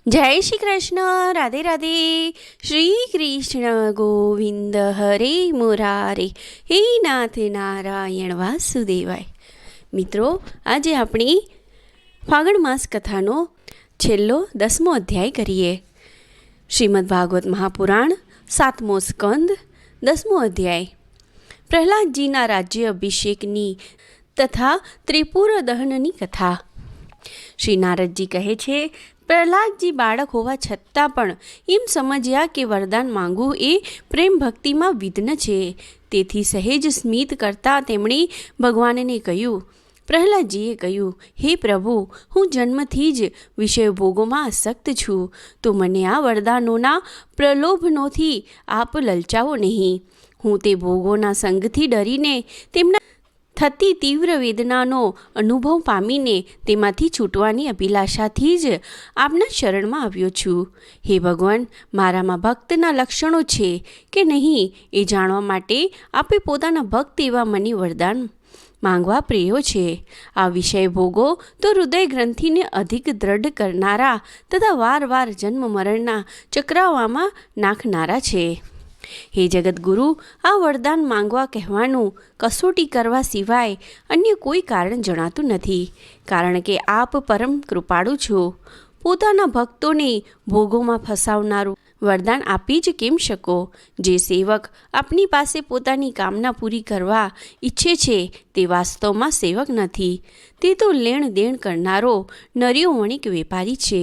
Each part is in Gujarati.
જય શ્રી કૃષ્ણ. રાધે રાધે. શ્રી કૃષ્ણ ગોવિંદ હરે મુરારે, હે નાથ નારાયણ વાસુદેવાય. મિત્રો, આજે આપણી ફાગણ માસ કથાનો છેલ્લો 10મો અધ્યાય કરીએ. શ્રીમદ ભાગવત મહાપુરાણ 7મો સ્કંદ 10મો અધ્યાય. પ્રહલાદજીના રાજ્ય અભિષેકની તથા ત્રિપુર દહનની કથા. શ્રી નારદજી કહે છે, પ્રહલાદજી બાળક હોવા છતાં પણ એમ સમજ્યા કે વરદાન માંગવું એ પ્રેમ ભક્તિમાં વિઘ્ન છે. તેથી સહેજ સ્મિત કરતાં તેમણે ભગવાનને કહ્યું. પ્રહલાદજીએ કહ્યું, હે પ્રભુ, હું જન્મથી જ વિષય ભોગોમાં આસક્ત છું, તો મને આ વરદાનોના પ્રલોભનોથી આપ લલચાવો નહીં. હું તે ભોગોના સંગથી ડરીને તેમના થતી તીવ્ર વેદનાનો અનુભવ પામીને તેમાંથી છૂટવાની અભિલાષાથી જ આપના શરણમાં આવ્યો છું. હે ભગવાન, મારામાં ભક્તના લક્ષણો છે કે નહીં એ જાણવા માટે આપે પોતાના ભક્ત એવા મને વરદાન માંગવા પ્રેયો છે. આ વિષય ભોગો તો હૃદય ગ્રંથિને અધિક દ્રઢ કરનારા તથા વારવાર જન્મ મરણના ચક્રાવામાં નાખનારા છે. હે જગતગુરુ, આ વરદાન માંગવા કહેવાનું કસોટી કરવા સિવાય અન્ય કોઈ કારણ જણાતું નથી, કારણ કે આપ પરમ કૃપાળુ છો. પોતાના ભક્તોને ભોગોમાં ફસાવનારું વરદાન આપી જ કેમ શકો? જે સેવક આપની પાસે પોતાની કામના પૂરી કરવા ઈચ્છે છે તે વાસ્તવમાં સેવક નથી, તે તો લેણ દેણ કરનારો નરિયો વણિક વેપારી છે.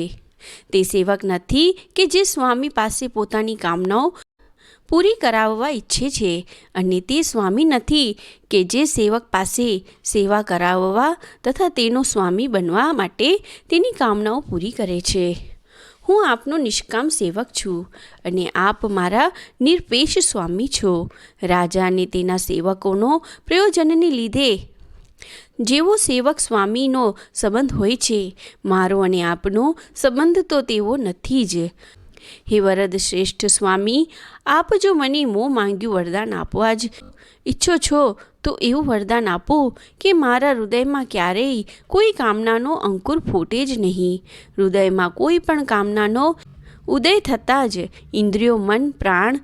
તે સેવક નથી કે જે સ્વામી પાસે પોતાની કામનાઓ પૂરી કરાવવા ઈચ્છે છે, અને તે સ્વામી નથી કે જે સેવક પાસે સેવા કરાવવા તથા તેનો સ્વામી બનવા માટે તેની કામનાઓ પૂરી કરે છે. હું આપનો નિષ્કામ સેવક છું અને આપ મારા નિરપેક્ષ સ્વામી છો. રાજા અને તેના સેવકોનો પ્રયોજનને લીધે જેવો સેવક સ્વામીનો સંબંધ હોય છે, મારો અને આપનો સંબંધ તો તેવો નથી જ. હે વરદ શ્રેષ્ઠ સ્વામી, આપ જો મને મોં માંગ્યું વરદાન આપવા જ ઈચ્છો છો તો એવું વરદાન આપો કે મારા હૃદયમાં ક્યારેય કોઈ કામનાનો અંકુર ફૂટે જ નહીં. હૃદયમાં કોઈ પણ કામનાનો ઉદય થતાં જ ઇન્દ્રિયો, મન, પ્રાણ,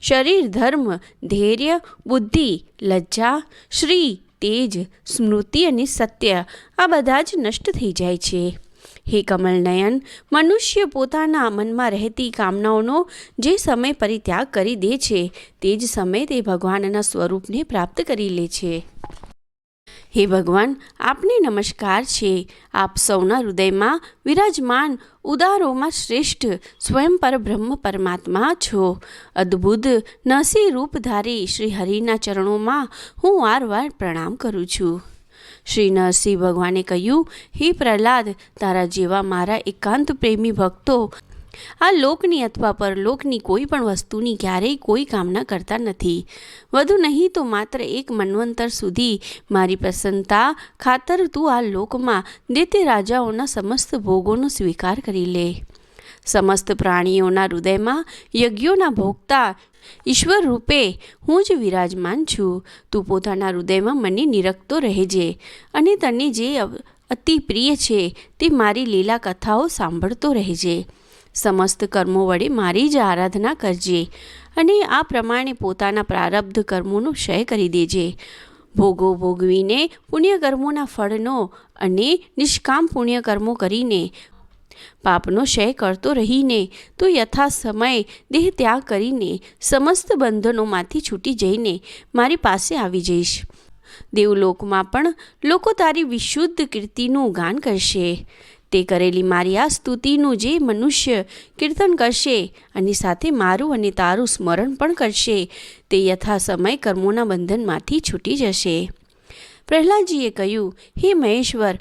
શરીર, ધર્મ, ધૈર્ય, બુદ્ધિ, લજ્જા, શ્રી, તેજ, સ્મૃતિ અને સત્ય આ બધા જ નષ્ટ થઈ જાય છે. હે કમલનયન, મનુષ્ય પોતાના મનમાં રહેતી કામનાઓનો જે સમય પરિત્યાગ કરી દે છે તે જ સમયે તે ભગવાનના સ્વરૂપને પ્રાપ્ત કરી લે છે. હે ભગવાન, આપને નમસ્કાર છે. આપ સૌના હૃદયમાં વિરાજમાન ઉદારોમાં શ્રેષ્ઠ સ્વયં પરબ્રહ્મ પરમાત્મા છો. અદ્ભુત નરસિંહ રૂપધારી શ્રી હરિના ચરણોમાં હું વારવાર પ્રણામ કરું છું. શ્રી નરસિંહ ભગવાને કહ્યું, હે પ્રહલાદ, તારા જેવા મારા એકાંત પ્રેમી ભક્તો આ લોકની અથવા પરલોકની કોઈ પણ વસ્તુની ક્યારેય કોઈ કામના કરતા નથી. વધુ નહીં તો માત્ર એક મન્વંતર સુધી મારી પ્રસન્નતા ખાતર તું આ લોકમાં દૈત્ય રાજાઓના સમસ્ત ભોગોનો સ્વીકાર કરી લે. સમસ્ત પ્રાણીઓના હૃદયમાં યજ્ઞોના ભોગતા ઈશ્વર રૂપે હું જ વિરાજમાન છું. તું પોતાના હૃદયમાં મને નિરખતો રહેજે અને તને જે અતિ પ્રિય છે તે મારી લીલા કથાઓ સાંભળતો રહેજે. સમસ્ત કર્મો વડે મારી જ આરાધના કરજે અને આ પ્રમાણે પોતાના પ્રારબ્ધ કર્મોનો ક્ષય કરી દેજે. ભોગો ભોગવીને પુણ્યકર્મોના ફળનો અને નિષ્કામ પુણ્યકર્મો કરીને પાપનો ક્ષય કરતો રહીને તો યથા સમય દેહ ત્યાગ કરીને સમસ્ત બંધનોમાંથી છૂટી જઈને મારી પાસે આવી જઈશ. દેવલોકમાં પણ લોકો તારી વિશુદ્ધ કીર્તિનું ગાન કરશે. તે કરેલી મારી આ સ્તુતિનું જે મનુષ્ય કીર્તન કરશે અને સાથે મારું અને તારું સ્મરણ પણ કરશે તે યથા સમય કર્મોના બંધનમાંથી છૂટી જશે. પ્રહલાદજીએ કહ્યું, હે મહેશ્વર,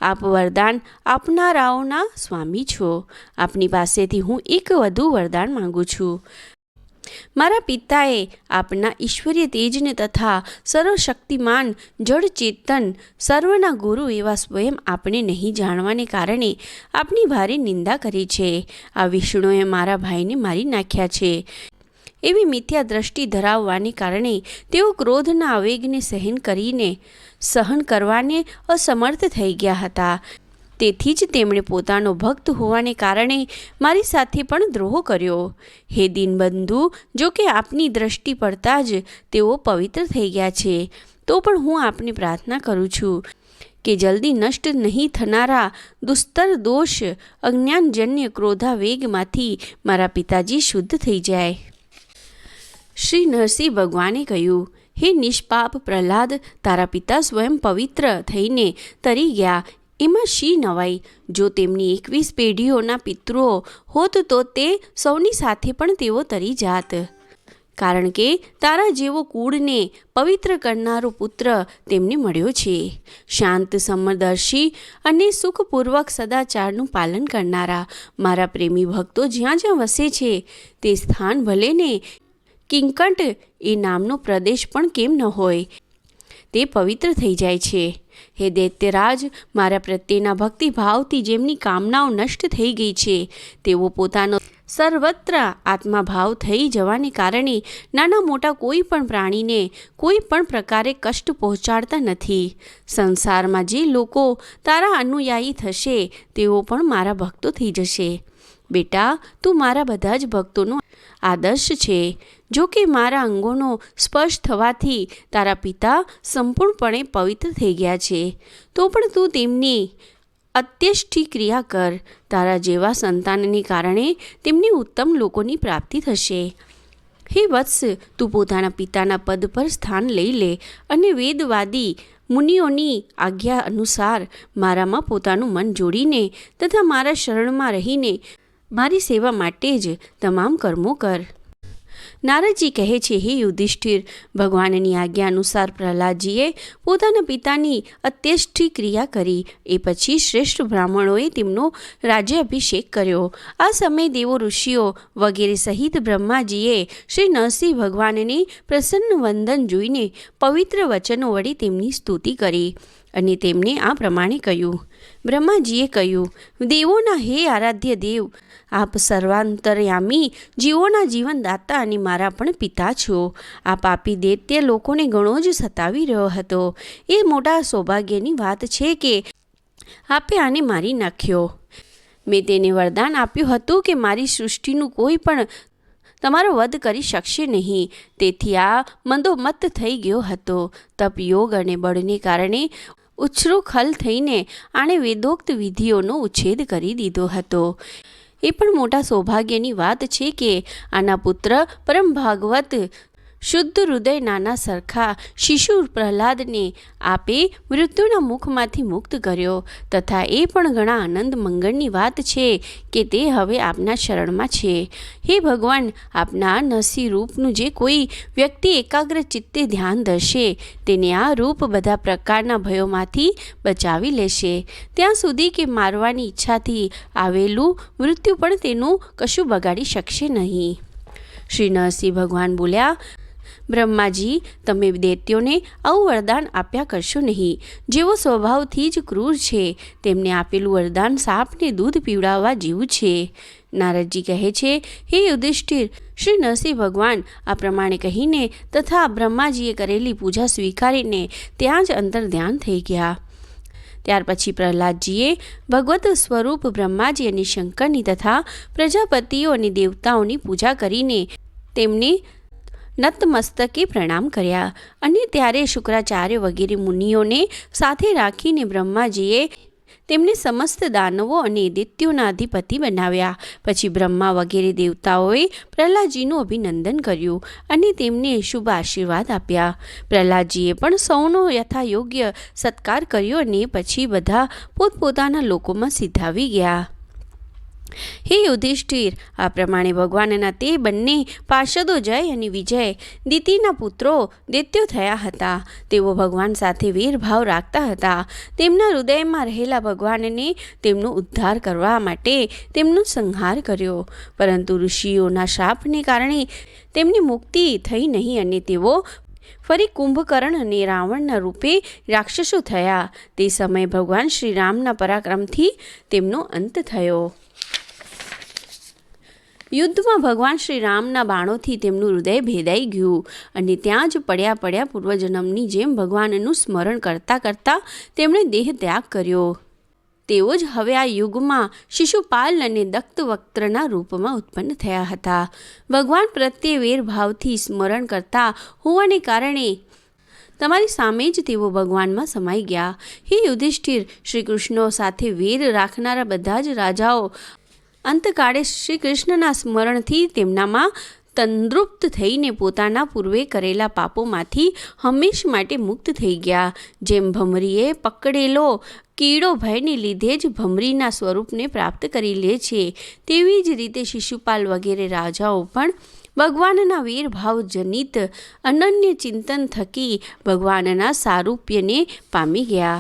આપ વરદાન આપનારાઓના સ્વામી છો. આપની પાસેથી હું એક વધુ વરદાન માંગુ છું. મારા પિતાએ આપના ઈશ્વરીય તેજને તથા સર્વશક્તિમાન જડ ચેતન સર્વના ગુરુ એવા સ્વયં આપણે નહીં જાણવાને કારણે આપની ભારે નિંદા કરી છે. આ વિષ્ણુએ મારા ભાઈને મારી નાખ્યા છે. એવી મિથ્યા દ્રષ્ટિ ધરાવવાને કારણે તેઓ ક્રોધના આવેગને સહન કરવાને અસમર્થ થઈ ગયા હતા. તેથી જ તેમણે પોતાનો ભક્ત હોવાને કારણે મારી સાથે પણ દ્રોહ કર્યો. હે દીનબંધુ, જો કે આપની દ્રષ્ટિ પડતા જ તેઓ પવિત્ર થઈ ગયા છે, તો પણ હું આપને પ્રાર્થના કરું છું કે જલ્દી નષ્ટ નહીં થનારા દુસ્તર દોષ અજ્ઞાનજન્ય ક્રોધાવેગમાંથી મારા પિતાજી શુદ્ધ થઈ જાય. શ્રી નરસિંહ ભગવાને કહ્યું, હે નિષ્પાપ પ્રહલાદ, તારા પિતા સ્વયં પવિત્ર થઈને તરી ગયા, એમાં શી નવાઈ? જો તેમની 21 પેઢીઓના પિતૃઓ હોત તો તે સૌની સાથે પણ તેઓ તરી જાત. કારણ કે તારા જેવો કુળને પવિત્ર કરનારો પુત્ર તેમને મળ્યો છે. શાંત, સમદર્શી અને સુખપૂર્વક સદાચારનું પાલન કરનારા મારા પ્રેમી ભક્તો જ્યાં જ્યાં વસે છે તે સ્થાન ભલે ને કિંકટ એ નામનો પ્રદેશ પણ કેમ ન હોય, તે પવિત્ર થઈ જાય છે. હે દૈત્યરાજ, મારા પ્રત્યેના ભક્તિભાવથી જેમની કામનાઓ નષ્ટ થઈ ગઈ છે તેઓ પોતાનો સર્વત્ર આત્માભાવ થઈ જવાને કારણે નાના મોટા કોઈ પણ પ્રાણીને કોઈ પણ પ્રકારે કષ્ટ પહોંચાડતા નથી. સંસારમાં જે લોકો તારા અનુયાયી થશે તેઓ પણ મારા ભક્તો થઈ જશે. બેટા, તું મારા બધા જ ભક્તોનો આદર્શ છે. જો કે મારા અંગોનો સ્પર્શ થવાથી તારા પિતા સંપૂર્ણપણે પવિત્ર થઈ ગયા છે, તો પણ તું તેમની અત્યષ્ઠી ક્રિયા કર. તારા જેવા સંતાનને કારણે તેમને ઉત્તમ લોકોની પ્રાપ્તિ થશે. હે વત્સ, તું પોતાના પિતાના પદ પર સ્થાન લઈ લે અને વેદવાદી મુનિઓની આજ્ઞા અનુસાર મારામાં પોતાનું મન જોડીને તથા મારા શરણમાં રહીને મારી સેવા માટે જ તમામ કર્મો કર. નારદજી કહે છે, હે યુધિષ્ઠિર, ભગવાનની આજ્ઞા અનુસાર પ્રહલાદજીએ પોતાના પિતાની અત્યષ્ઠી ક્રિયા કરી. એ પછી શ્રેષ્ઠ બ્રાહ્મણોએ તેમનો રાજ્યાભિષેક કર્યો. આ સમયે દેવો, ઋષિઓ વગેરે સહિત બ્રહ્માજીએ શ્રી નરસિંહ ભગવાનને પ્રસન્ન વંદન જોઈને પવિત્ર વચનો વડે તેમની સ્તુતિ કરી અને તેમને આ પ્રમાણે કહ્યું. બ્રહ્માજીએ કહ્યું, દેવોના હે આરાધ્ય દેવ, આપ સર્વાંતરયામી જીવોના જીવનદાતા અને મારા પણ પિતા છો. આ પાપી દૈત્ય લોકોને ઘણો જ સતાવી રહ્યો હતો. એ મોટા સૌભાગ્યની વાત છે કે આપે આને મારી નાખ્યો. મેં તેને વરદાન આપ્યું હતું કે મારી સૃષ્ટિનું કોઈ પણ તમારો વધ કરી શકશે નહીં. તેથી આ મંદોમત્ત થઈ ગયો હતો. તપ, યોગ અને બળને કારણે ઉચ્છૃખલ થઈને આણે વેદોક્ત વિધિઓનો ઉચ્છેદ કરી દીધો હતો. એ પણ મોટા સૌભાગ્યની વાત છે કે આના પુત્ર પરમ ભાગવત શુદ્ધ હૃદય નાના સરખા શિશુ પ્રહલાદને આપે મૃત્યુના મુખમાંથી મુક્ત કર્યો. તથા એ પણ ઘણા આનંદ મંગળની વાત છે કે તે હવે આપના શરણમાં છે. હે ભગવાન, આપના નરસિંહ રૂપનું જે કોઈ વ્યક્તિ એકાગ્ર ચિત્તે ધ્યાન ધરશે તેને આ રૂપ બધા પ્રકારના ભયોમાંથી બચાવી લેશે. ત્યાં સુધી કે મારવાની ઈચ્છાથી આવેલું મૃત્યુ પણ તેનું કશું બગાડી શકશે નહીં. શ્રી નરસિંહ ભગવાન બોલ્યા, બ્રહ્માજી, તમે દૈત્યોને આવું વરદાન આપ્યા કરશો નહીં. જેઓ સ્વભાવથી જ ક્રૂર છે તેમને આપેલું વરદાન સાપને દૂધ પીવડાવવા જેવું છે. નારદજી કહે છે, હે યુધિષ્ઠિર, શ્રી નરસિંહ ભગવાન આ પ્રમાણે કહીને તથા બ્રહ્માજીએ કરેલી પૂજા સ્વીકારીને ત્યાં જ અંતર ધ્યાન થઈ ગયા. ત્યાર પછી પ્રહલાદજીએ ભગવત સ્વરૂપ બ્રહ્માજી અને શંકરની તથા પ્રજાપતિઓ અને દેવતાઓની પૂજા કરીને તેમને નતમસ્તકે પ્રણામ કર્યા. અને ત્યારે શુક્રાચાર્ય વગેરે મુનિઓને સાથે રાખીને બ્રહ્માજીએ તેમને સમસ્ત દાનવો અને દૈત્યોના અધિપતિ બનાવ્યા. પછી બ્રહ્મા વગેરે દેવતાઓએ પ્રહલાદજીનું અભિનંદન કર્યું અને તેમને શુભ આશીર્વાદ આપ્યા. પ્રહલાદજીએ પણ સૌનો યથાયોગ્ય સત્કાર કર્યો અને પછી બધા પોતપોતાના લોકોમાં સિધાવી ગયા. હે યુધિષ્ઠિર, આ પ્રમાણે ભગવાનના તે બંને પાર્ષદો જય અને વિજય દિતિના પુત્રો દૈત્યો થયા હતા. તેઓ ભગવાન સાથે વેરભાવ રાખતા હતા. તેમના હૃદયમાં રહેલા ભગવાનને તેમનો ઉદ્ધાર કરવા માટે તેમનો સંહાર કર્યો. પરંતુ ઋષિઓના શ્રાપને કારણે તેમની મુક્તિ થઈ નહીં અને તેઓ ફરી કુંભકર્ણ અને રાવણના રૂપે રાક્ષસો થયા. તે સમયે ભગવાન શ્રી રામના પરાક્રમથી તેમનો અંત થયો. યુદ્ધમાં ભગવાન શ્રી રામના બાણોથી તેમનું હૃદય ભેદાઈ ગયું અને ત્યાં જ પડ્યા પૂર્વજન્મની જેમ ભગવાનનું સ્મરણ કરતાં કરતાં તેમણે દેહ ત્યાગ કર્યો. તેઓ જ હવે આ યુગમાં શિશુપાલ અને દત્તવક્ત્રના રૂપમાં ઉત્પન્ન થયા હતા. ભગવાન પ્રત્યે વેરભાવથી સ્મરણ કરતા હોવાને કારણે તમારી સામે જ તેઓ ભગવાનમાં સમાઈ ગયા. હે યુધિષ્ઠિર, શ્રી કૃષ્ણ સાથે વેર રાખનારા બધા જ રાજાઓ અંતકાળે શ્રી કૃષ્ણના સ્મરણથી તેમનામાં તંદ્રુપ્ત થઈને પોતાના પૂર્વે કરેલા પાપોમાંથી હંમેશ માટે મુક્ત થઈ ગયા. જેમ ભમરીએ પકડેલો કીડો ભયને લીધે જ ભમરીના સ્વરૂપને પ્રાપ્ત કરી લે છે, તેવી જ રીતે શિશુપાલ વગેરે રાજાઓ પણ ભગવાનના વીરભાવ જનિત અનન્ય ચિંતન થકી ભગવાનના સારૂપ્યને પામી ગયા.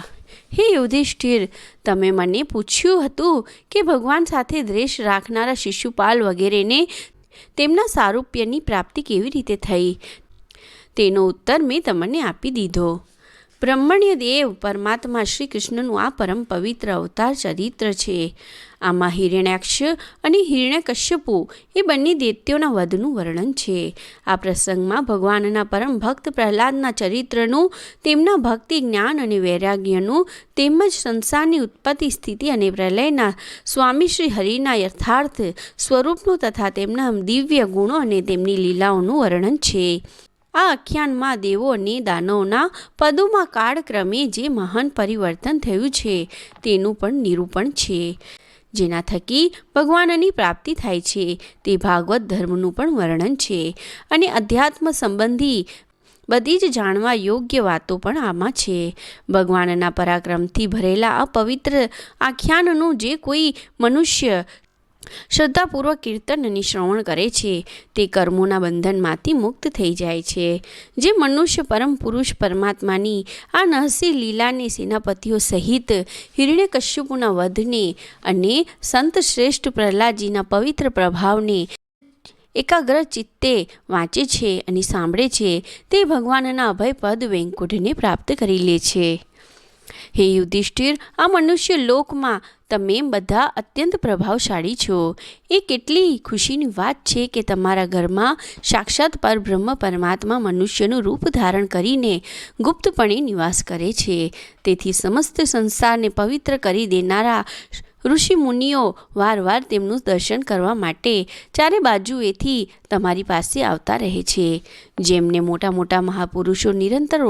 હે યુધિષ્ઠિર, તમે મને પૂછ્યું હતું કે ભગવાન સાથે દ્વેષ રાખનારા શિશુપાલ વગેરેને તેમના સારૂપ્યની પ્રાપ્તિ કેવી રીતે થઈ, તેનો ઉત્તર મેં તમને આપી દીધો. બ્રહ્મણ્ય દેવ પરમાત્મા શ્રી કૃષ્ણનું આ પરમ પવિત્ર અવતાર ચરિત્ર છે. આમાં હિરણ્યાક્ષ અને હિરણ્યકશ્યપુ એ બંને દૈત્યોના વધનું વર્ણન છે. આ પ્રસંગમાં ભગવાનના પરમ ભક્ત પ્રહલાદના ચરિત્રનું, તેમના ભક્તિ, જ્ઞાન અને વૈરાગ્યનું, તેમજ સંસારની ઉત્પત્તિ, સ્થિતિ અને પ્રલયના સ્વામી શ્રી હરિના યથાર્થ સ્વરૂપનું તથા તેમના દિવ્ય ગુણો અને તેમની લીલાઓનું વર્ણન છે. આ આખ્યાનમાં દેવો અને દાનવોના પદોમાં કાળક્રમે જે મહાન પરિવર્તન થયું છે તેનું પણ નિરૂપણ છે. જેના થકી ભગવાનની પ્રાપ્તિ થાય છે તે ભાગવત ધર્મનું પણ વર્ણન છે. અને અધ્યાત્મ સંબંધી બધી જ જાણવા યોગ્ય વાતો પણ આમાં છે. ભગવાનના પરાક્રમથી ભરેલા આ પવિત્ર આખ્યાનનું જે કોઈ મનુષ્ય શ્રદ્ધાપૂર્વક કીર્તન અને શ્રવણ કરે છે તે કર્મોના બંધનમાંથી મુક્ત થઈ જાય છે. જે મનુષ્ય પરમ પુરુષ પરમાત્માની આ નહસી લીલાને, સેનાપતિઓ સહિત હિરણ્યકશ્યપુના વધને અને સંત શ્રેષ્ઠ પ્રહલાદજીના પવિત્ર પ્રભાવને એકાગ્ર ચિત્તે વાંચે છે અને સાંભળે છે, તે ભગવાનના અભયપદ વૈકુંઠને પ્રાપ્ત કરી લે છે. હે યુધિષ્ઠિર, આ મનુષ્ય લોકમાં તમે બધા અત્યંત પ્રભાવશાળી છો. એ કેટલી ખુશીની વાત છે કે તમારા ઘરમાં સાક્ષાત પરબ્રહ્મ પરમાત્મા મનુષ્યનું રૂપ ધારણ કરીને ગુપ્તપણે નિવાસ કરે છે. તેથી સમસ્ત સંસારને પવિત્ર કરી દેનારા ઋષિ મુનિઓ વારવાર તેમનું દર્શન કરવા માટે ચારે બાજુએથી તમારી પાસે આવતા રહે છે. જેમને મોટા મોટા મહાપુરુષો નિરંતર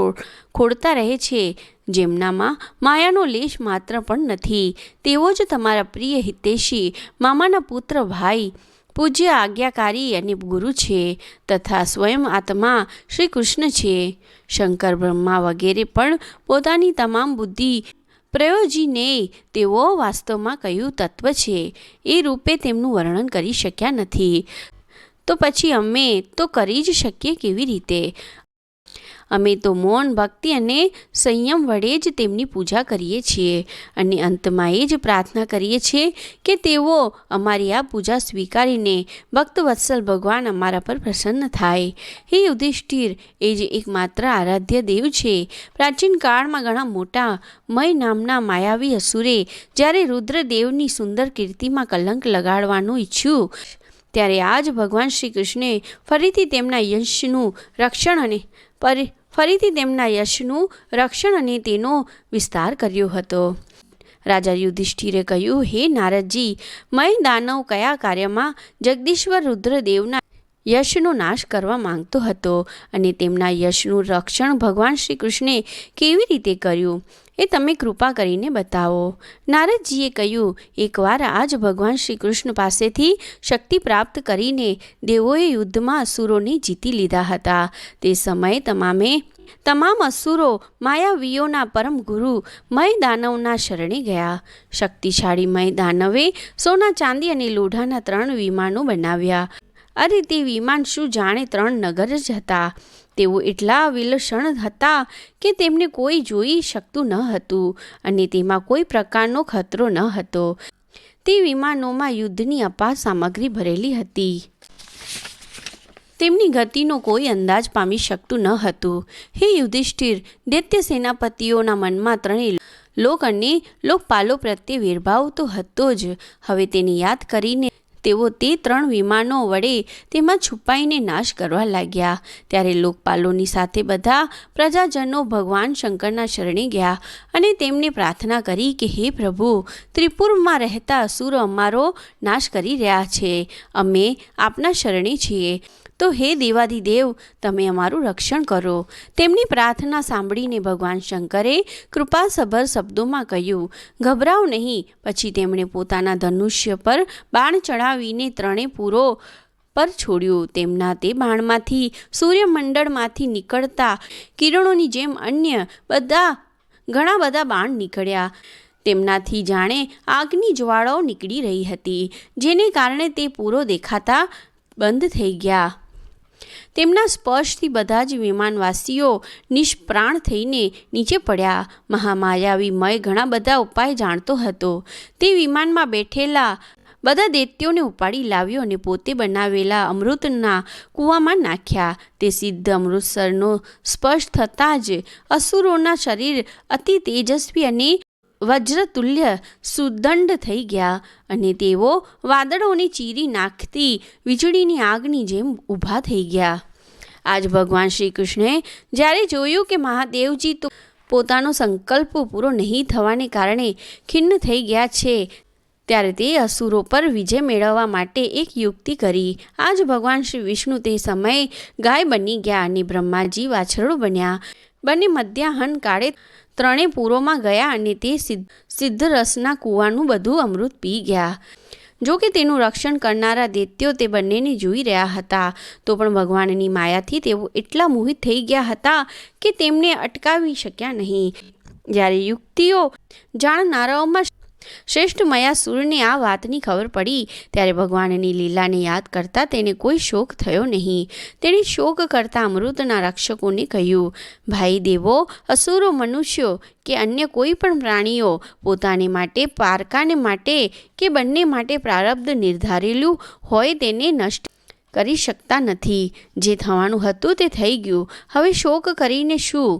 ખોડતા રહે છે, જેમનામાં માયાનો લેશ માત્ર પણ નથી, તેવો જ તમારા પ્રિય હિતેશી મામાના પુત્ર ભાઈ, પૂજ્ય આજ્ઞાકારી અને ગુરુ છે તથા સ્વયં આત્મા શ્રી કૃષ્ણ છે. શંકર, બ્રહ્મા વગેરે પણ પોતાની તમામ બુદ્ધિ પ્રયોજીને તેઓ વાસ્તવમાં કયું તત્વ છે એ રૂપે તેમનું વર્ણન કરી શક્યા નથી. તો પછી અમે તો કરી જ શકીએ કેવી રીતે? અમે તો મૌન, ભક્તિ અને સંયમ વડે જ તેમની પૂજા કરીએ છીએ અને અંતમાં એ જ પ્રાર્થના કરીએ છીએ કે તેઓ અમારી આ પૂજા સ્વીકારીને ભક્તવત્સલ ભગવાન અમારા પર પ્રસન્ન થાય. હે યુધિષ્ઠિર, એ જ એકમાત્ર આરાધ્ય દેવ છે. પ્રાચીન કાળમાં ઘણા મોટા મય નામના માયાવી અસુરે જ્યારે રુદ્રદેવની સુંદર કીર્તિમાં કલંક લગાડવાનું ઈચ્છ્યું, ત્યારે આજ ભગવાન શ્રી કૃષ્ણે ફરીથી તેમના રક્ષણ અને તેનો વિસ્તાર કર્યો હતો. રાજા યુધિષ્ઠિરે કહ્યું, હે નારદજી, મય દાનવ કયા કાર્યમાં જગદીશ્વર રુદ્રદેવના યશનો નાશ કરવા માંગતો હતો અને તેમના યશનું રક્ષણ ભગવાન શ્રી કૃષ્ણે કેવી રીતે કર્યું એ તમે કૃપા કરીને બતાવો. નારદજીએ કહ્યું, એકવાર આજ ભગવાન શ્રી કૃષ્ણ પાસેથી શક્તિ પ્રાપ્ત કરીને દેવોએ યુદ્ધમાં અસુરોને જીતી લીધા હતા. તે સમયે તમામ અસુરો માયાવીઓના પરમ ગુરુ મય દાનવના શરણે ગયા. શક્તિશાળી મય દાનવે સોના, ચાંદી અને લોઢાના 3 વિમાનો બનાવ્યા. અરે તે વિમાન શું જાણે 3 નગર જ હતા. તેઓ એટલા વિલક્ષણ હતા કે તેમને કોઈ જોઈ શકતું ન હતું અને તેમાં કોઈ પ્રકારનો ખતરો ન હતો. તે વિમાનોમાં યુદ્ધની અપાર સામગ્રી ભરેલી હતી. તેમની ગતિનો કોઈ અંદાજ પામી શકતું ન હતું. હે યુધિષ્ઠિર, દૈત્ય સેનાપતિઓના મનમાં 3 લોક અને લોકપાલો પ્રત્યે વેરભાવ તો હતો જ. હવે તેને યાદ કરીને તેઓ તે 3 વિમાનો વડે તેમાં છુપાઈને નાશ કરવા લાગ્યા. ત્યારે લોકપાલોની સાથે બધા પ્રજાજનો ભગવાન શંકરના શરણે ગયા અને તેમને પ્રાર્થના કરી કે હે પ્રભુ, ત્રિપુરમાં રહેતા અસુરો અમારો નાશ કરી રહ્યા છે. અમે આપના શરણે છીએ, તો હે દેવાધિદેવ, તમે અમારું રક્ષણ કરો. તેમની પ્રાર્થના સાંભળીને ભગવાન શંકરે કૃપાસભર શબ્દોમાં કહ્યું, ગભરાવ નહીં. પછી તેમણે પોતાના ધનુષ્ય પર બાણ ચડાવીને 3 પૂરો પર છોડ્યું. તેમના તે બાણમાંથી સૂર્યમંડળમાંથી નીકળતા કિરણોની જેમ અન્ય ઘણા બધા બાણ નીકળ્યા. તેમનાથી જાણે આગની જ્વાળાઓ નીકળી રહી હતી, જેને કારણે તે પૂરો દેખાતા બંધ થઈ ગયા. તેમના સ્પર્શથી બધા જ વિમાનવાસીઓ નિષ્પ્રાણ થઈને નીચે પડ્યા. મહામાયાવી મય ઘણા બધા ઉપાય જાણતો હતો. તે વિમાનમાં બેઠેલા બધા દૈત્યોને ઉપાડી લાવ્યો અને પોતે બનાવેલા અમૃતના કૂવામાં નાખ્યા. તે સિદ્ધ અમૃતસરનો સ્પર્શ થતાં જ અસુરોના શરીર અતિ તેજસ્વી અને વજ્રતુલ્ય સુદંડ થઈ ગયા અને તેઓ વાદળોને ચીરી નાખતી વીજળીની આગની જેમ ઊભા થઈ ગયા. આજ ભગવાન શ્રી કૃષ્ણે જ્યારે જોયું કે મહાદેવજી તો પોતાનો સંકલ્પ પૂરો નહીં થવાને કારણે ખિન્ન થઈ ગયા છે, ત્યારે તે અસુરો પર વિજય મેળવવા માટે એક યુક્તિ કરી. આજ ભગવાન શ્રી વિષ્ણુ તે સમયે ગાય બની ગયા અને બ્રહ્માજી વાછરડો બન્યા. બંને મધ્યાહન કાળે 3 પૂરોમાં ગયા અને તે સિદ્ધરસના કૂવાનું બધું અમૃત પી ગયા. જો કે તેનું રક્ષણ કરનારા દૈત્યો તે બંનેને જોઈ રહ્યા હતા, તો પણ ભગવાનની માયાથી તેઓ એટલા મોહિત થઈ ગયા હતા કે તેમને અટકાવી શક્યા નહીં. જ્યારે યુક્તિઓ જાણનારાઓમાં શ્રેષ્ઠ મયાસુરને આ વાતની ખબર પડી, ત્યારે ભગવાનની લીલાને યાદ કરતા તેને કોઈ શોક થયો નહીં. તેણે શોક કરતા અમૃતના રક્ષકોને કહ્યું, ભાઈ દેવો, અસુરો, મનુષ્યો કે અન્ય કોઈ પણ પ્રાણીઓ પોતાને માટે, પારકાને માટે કે બંને માટે પ્રારબ્ધ નિર્ધારેલું હોય તેને નષ્ટ કરી શકતા નથી. જે થવાનું હતું તે થઈ ગયું, હવે શોક કરીને શું?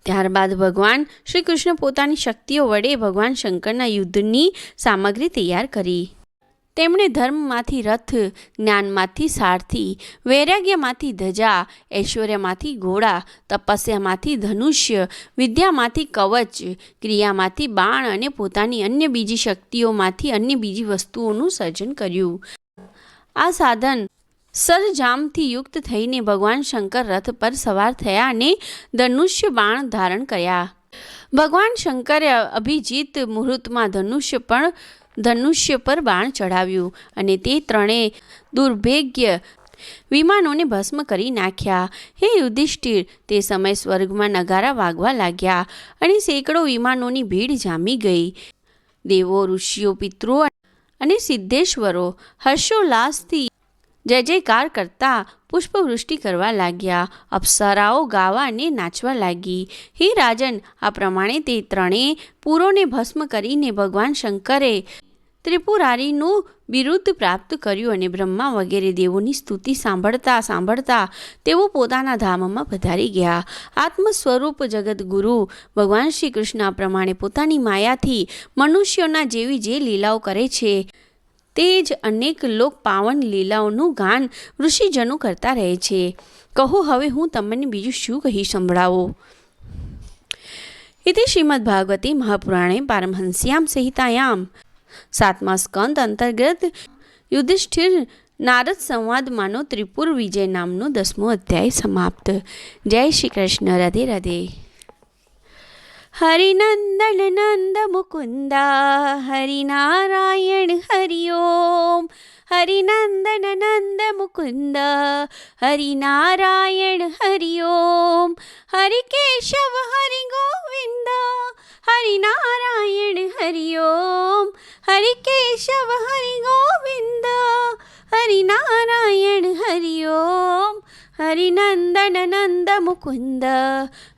ત્યારબાદ ભગવાન શ્રી કૃષ્ણ પોતાની શક્તિઓ વડે ભગવાન શંકરના યુદ્ધની સામગ્રી તૈયાર કરી. તેમણે ધર્મમાંથી રથ, જ્ઞાનમાંથી સારથી, વૈરાગ્યમાંથી ધજા, ઐશ્વર્યમાંથી ઘોડા, તપસ્યામાંથી ધનુષ્ય, વિદ્યામાંથી કવચ, ક્રિયામાંથી બાણ અને પોતાની અન્ય બીજી શક્તિઓમાંથી અન્ય બીજી વસ્તુઓનું સર્જન કર્યું. આ સાધન સરંજામથી યુક્ત થઈને ભગવાન શંકર રથ પર સવાર થયા અને ધનુષ્ય બાણ ધારણ કર્યા. ભગવાન શંકરે અભિજીત મુહૂર્તમાં ધનુષ્ય પર બાણ ચડાવ્યું અને તે 3 દુર્ભેગ્ય વિમાનોને ભસ્મ કરી નાખ્યા. હે યુધિષ્ઠિર, તે સમય સ્વર્ગમાં નગારા વાગવા લાગ્યા અને સેંકડો વિમાનોની ભીડ જામી ગઈ. દેવો, ઋષિઓ, પિતૃઓ અને સિદ્ધેશ્વરો હર્ષોલ્લાસથી જય જયકાર કરતા પુષ્પવૃષ્ટિ કરવા લાગ્યા. અપ્સરાઓ ગાવા અને નાચવા લાગી. હે રાજન, આ પ્રમાણે તે 3 પૂરોને ભસ્મ કરીને ભગવાન શંકરે ત્રિપુરારીનું બિરુદ પ્રાપ્ત કર્યું અને બ્રહ્મા વગેરે દેવોની સ્તુતિ સાંભળતા તેઓ પોતાના ધામમાં પધારી ગયા. આત્મ સ્વરૂપ જગતગુરુ ભગવાન શ્રી કૃષ્ણ આ પ્રમાણે પોતાની માયાથી મનુષ્યોના જેવી જે લીલાઓ કરે છે, તે જ અનેક લોક પાવન લીલાઓનું ગાન ઋષિજનો કરતા રહે છે. કહો, હવે હું તમને બીજું શું કહી સંભળાવો? इति श्रीमद्भागवते महापुराणे पारमहंस्यां संहितायां 7मा स्कंद अंतर्गत युधिष्ठिर नारद संवादमानो त्रिपुर विजय नामनो 10मो अध्याय समाप्त। जय श्री कृष्ण। राधे राधे। हरिनंदन नंद मुकुंदा हरिनारायण हरि ओम। हरिनंदन नंद मुकुंद हरिनारायण हरि ओम। हरि केशव हरि गोविंद हरिनारायण हरि ओम। हरि केशव हरि गोविंद हरिनारायण हरि ओम। हरिनंदन नंद मुकुंद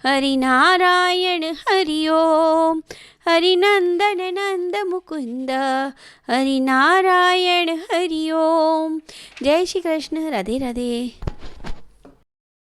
हरिनारायण हरि ओम। हरिनंदन नंद मुकुंद हरिनारायण हरि ओम। जय श्री कृष्ण। राधे राधे।